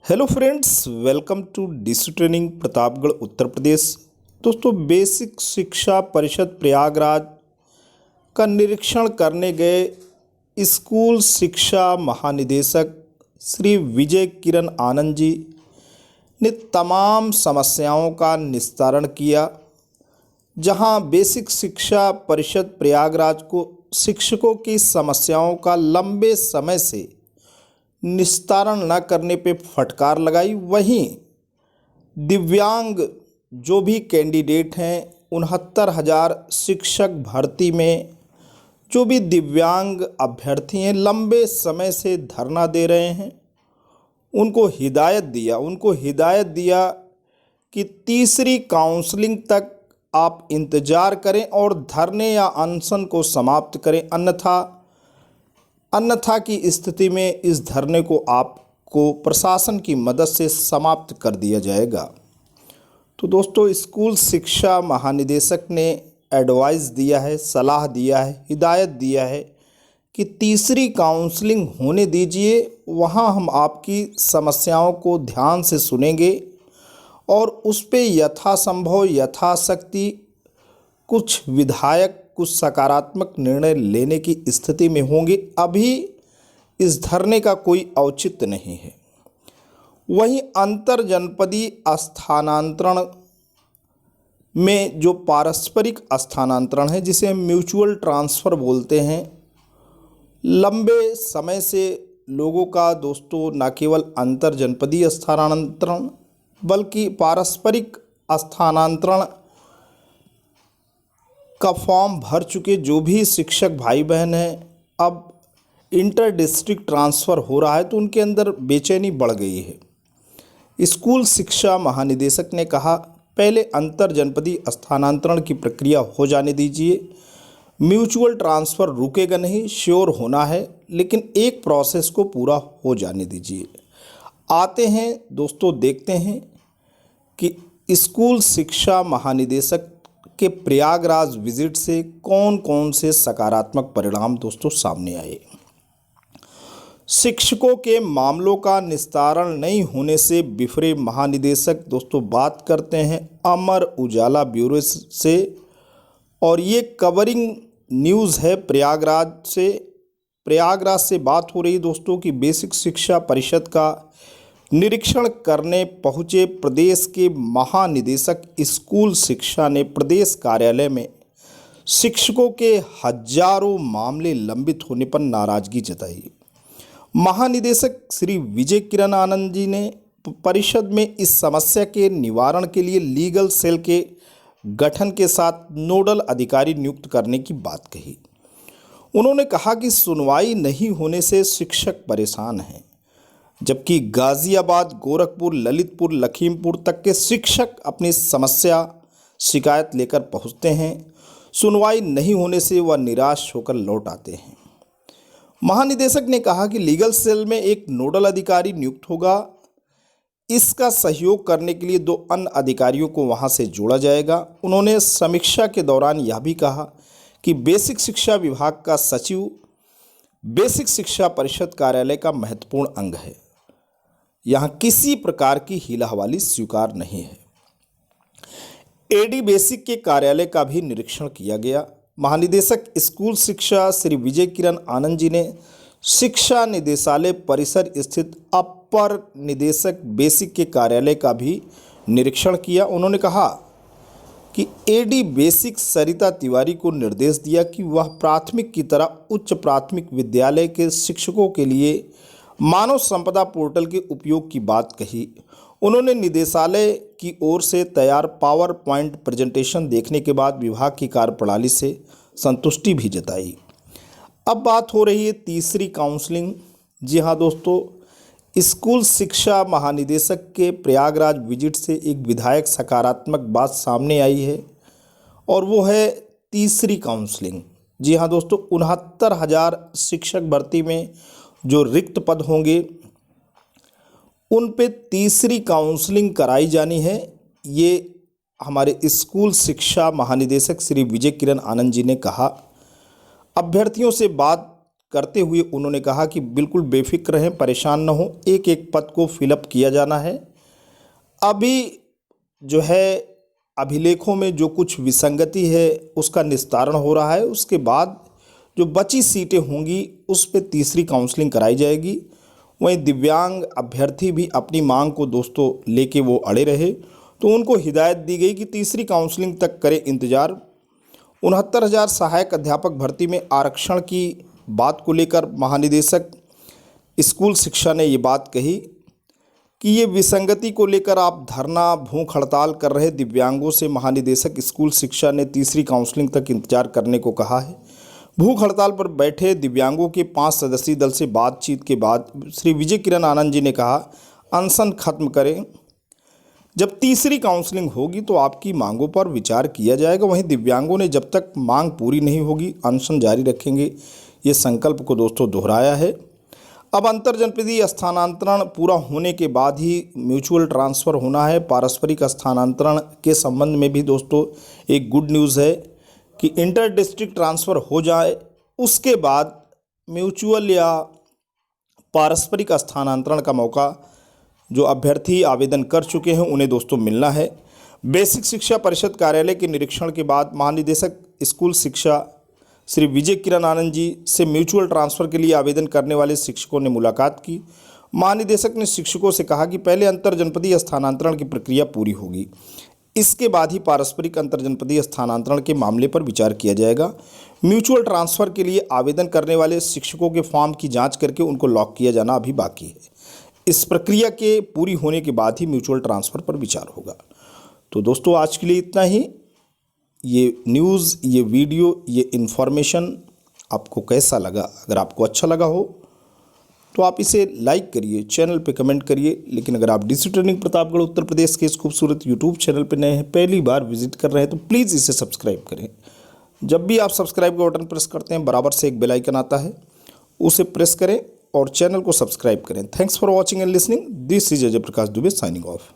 Hello friends, welcome to DC training Pratapgarh Uttar Pradesh. दोस्तों, बेसिक शिक्षा परिषद प्रयागराज का निरीक्षण करने गए स्कूल शिक्षा महानिदेशक श्री विजय किरण आनंद जी ने तमाम समस्याओं का निस्तारण किया। जहां बेसिक शिक्षा परिषद प्रयागराज को शिक्षकों की समस्याओं का लंबे समय से निस्तारण न करने पे फटकार लगाई, वहीं दिव्यांग जो भी कैंडिडेट हैं 69,000 शिक्षक भर्ती में जो भी दिव्यांग अभ्यर्थी हैं लंबे समय से धरना दे रहे हैं, उनको हिदायत दिया कि तीसरी काउंसलिंग तक आप इंतज़ार करें और धरने या अनशन को समाप्त करें, अन्यथा की स्थिति में इस धरने को आपको प्रशासन की मदद से समाप्त कर दिया जाएगा। तो दोस्तों, स्कूल शिक्षा महानिदेशक ने एडवाइस दिया है, सलाह दिया है, हिदायत दिया है कि तीसरी काउंसलिंग होने दीजिए, वहां हम आपकी समस्याओं को ध्यान से सुनेंगे और उस पे यथासंभव यथाशक्ति कुछ विधायक कुछ सकारात्मक निर्णय लेने की स्थिति में होंगे। अभी इस धरने का कोई औचित्य नहीं है। वहीं अंतर जनपदीय स्थानांतरण में जो पारस्परिक स्थानांतरण है, जिसे हम म्यूचुअल ट्रांसफ़र बोलते हैं, लंबे समय से लोगों का दोस्तों न केवल अंतर जनपदीय स्थानांतरण बल्कि पारस्परिक स्थानांतरण का फॉर्म भर चुके जो भी शिक्षक भाई बहन हैं, अब इंटर डिस्ट्रिक्ट ट्रांसफ़र हो रहा है तो उनके अंदर बेचैनी बढ़ गई है। स्कूल शिक्षा महानिदेशक ने कहा, पहले अंतर जनपदीय स्थानांतरण की प्रक्रिया हो जाने दीजिए, म्यूचुअल ट्रांसफ़र रुकेगा नहीं, श्योर होना है, लेकिन एक प्रोसेस को पूरा हो जाने दीजिए। आते हैं दोस्तों, देखते हैं कि स्कूल शिक्षा महानिदेशक के प्रयागराज विजिट से कौन कौन से सकारात्मक परिणाम दोस्तों सामने आए। शिक्षकों के मामलों का निस्तारण नहीं होने से बिफरे महानिदेशक। दोस्तों, बात करते हैं अमर उजाला ब्यूरो से और ये कवरिंग न्यूज़ है प्रयागराज से बात हो रही दोस्तों कि बेसिक शिक्षा परिषद का निरीक्षण करने पहुंचे प्रदेश के महानिदेशक स्कूल शिक्षा ने प्रदेश कार्यालय में शिक्षकों के हजारों मामले लंबित होने पर नाराजगी जताई। महानिदेशक श्री विजय किरण आनंद जी ने परिषद में इस समस्या के निवारण के लिए लीगल सेल के गठन के साथ नोडल अधिकारी नियुक्त करने की बात कही। उन्होंने कहा कि सुनवाई नहीं होने से शिक्षक परेशान हैं, जबकि गाज़ियाबाद, गोरखपुर, ललितपुर, लखीमपुर तक के शिक्षक अपनी समस्या शिकायत लेकर पहुंचते हैं। सुनवाई नहीं होने से वह निराश होकर लौट आते हैं। महानिदेशक ने कहा कि लीगल सेल में एक नोडल अधिकारी नियुक्त होगा। इसका सहयोग करने के लिए 2 अन्य अधिकारियों को वहां से जोड़ा जाएगा। उन्होंने समीक्षा के दौरान यह भी कहा कि बेसिक शिक्षा विभाग का सचिव बेसिक शिक्षा परिषद कार्यालय का महत्वपूर्ण अंग है। यहाँ किसी प्रकार की हीला-हवाली स्वीकार नहीं है। एडी बेसिक के कार्यालय का भी निरीक्षण किया गया। महानिदेशक स्कूल शिक्षा श्री विजय किरण आनंद जी ने शिक्षा निदेशालय परिसर स्थित अपर निदेशक बेसिक के कार्यालय का भी निरीक्षण किया। उन्होंने कहा कि एडी बेसिक सरिता तिवारी को निर्देश दिया कि वह प्राथमिक की तरह उच्च प्राथमिक विद्यालय के शिक्षकों के लिए मानव संपदा पोर्टल के उपयोग की बात कही। उन्होंने निदेशालय की ओर से तैयार पावर पॉइंट प्रेजेंटेशन देखने के बाद विभाग की कार्यप्रणाली से संतुष्टि भी जताई। अब बात हो रही है तीसरी काउंसलिंग। जी हाँ दोस्तों, स्कूल शिक्षा महानिदेशक के प्रयागराज विजिट से एक विधायक सकारात्मक बात सामने आई है और वो है तीसरी काउंसलिंग। जी हाँ दोस्तों, 69,000 शिक्षक भर्ती में जो रिक्त पद होंगे उन पे तीसरी काउंसलिंग कराई जानी है। ये हमारे स्कूल शिक्षा महानिदेशक श्री विजय किरण आनंद जी ने कहा। अभ्यर्थियों से बात करते हुए उन्होंने कहा कि बिल्कुल बेफिक्र रहें, परेशान न हो, एक एक पद को फिलअप किया जाना है। अभी जो है अभिलेखों में जो कुछ विसंगति है उसका निस्तारण हो रहा है, उसके बाद जो बची सीटें होंगी उस पे तीसरी काउंसलिंग कराई जाएगी। वहीं दिव्यांग अभ्यर्थी भी अपनी मांग को दोस्तों लेके वो अड़े रहे, तो उनको हिदायत दी गई कि तीसरी काउंसलिंग तक करें इंतज़ार। 69,000 सहायक अध्यापक भर्ती में आरक्षण की बात को लेकर महानिदेशक स्कूल शिक्षा ने ये बात कही कि ये विसंगति को लेकर आप धरना भूख हड़ताल कर रहे दिव्यांगों से महानिदेशक स्कूल शिक्षा ने तीसरी काउंसलिंग तक इंतजार करने को कहा है। भूख हड़ताल पर बैठे दिव्यांगों के 5 सदस्यीय दल से बातचीत के बाद श्री विजय किरण आनंद जी ने कहा, अनशन खत्म करें, जब तीसरी काउंसलिंग होगी तो आपकी मांगों पर विचार किया जाएगा। वहीं दिव्यांगों ने जब तक मांग पूरी नहीं होगी अनशन जारी रखेंगे, ये संकल्प को दोस्तों दोहराया है। अब अंतर जनपदीय स्थानांतरण पूरा होने के बाद ही म्यूचुअल ट्रांसफ़र होना है। पारस्परिक स्थानांतरण के संबंध में भी दोस्तों एक गुड न्यूज़ है कि इंटर डिस्ट्रिक्ट ट्रांसफ़र हो जाए, उसके बाद म्यूचुअल या पारस्परिक स्थानांतरण का मौका जो अभ्यर्थी आवेदन कर चुके हैं उन्हें दोस्तों मिलना है। बेसिक शिक्षा परिषद कार्यालय के निरीक्षण के बाद महानिदेशक स्कूल शिक्षा श्री विजय किरण आनंद जी से म्यूचुअल ट्रांसफ़र के लिए आवेदन करने वाले शिक्षकों ने मुलाकात की। महानिदेशक ने शिक्षकों से कहा कि पहले अंतर जनपदीय स्थानांतरण की प्रक्रिया पूरी होगी, इसके बाद ही पारस्परिक अंतर जनपदीय स्थानांतरण के मामले पर विचार किया जाएगा। म्यूचुअल ट्रांसफ़र के लिए आवेदन करने वाले शिक्षकों के फॉर्म की जांच करके उनको लॉक किया जाना अभी बाकी है। इस प्रक्रिया के पूरी होने के बाद ही म्यूचुअल ट्रांसफ़र पर विचार होगा। तो दोस्तों आज के लिए इतना ही। ये न्यूज़, ये वीडियो, ये इन्फॉर्मेशन आपको कैसा लगा? अगर आपको अच्छा लगा हो तो आप इसे लाइक करिए, चैनल पे कमेंट करिए। लेकिन अगर आप डीसी ट्रेनिंग प्रतापगढ़ उत्तर प्रदेश के इस खूबसूरत यूट्यूब चैनल पे नए हैं, पहली बार विजिट कर रहे हैं, तो प्लीज़ इसे सब्सक्राइब करें। जब भी आप सब्सक्राइब का बटन प्रेस करते हैं बराबर से एक बेल आइकन आता है, उसे प्रेस करें और चैनल को सब्सक्राइब करें। Thanks for watching and listening. This is Ajay Prakash Dubey signing off.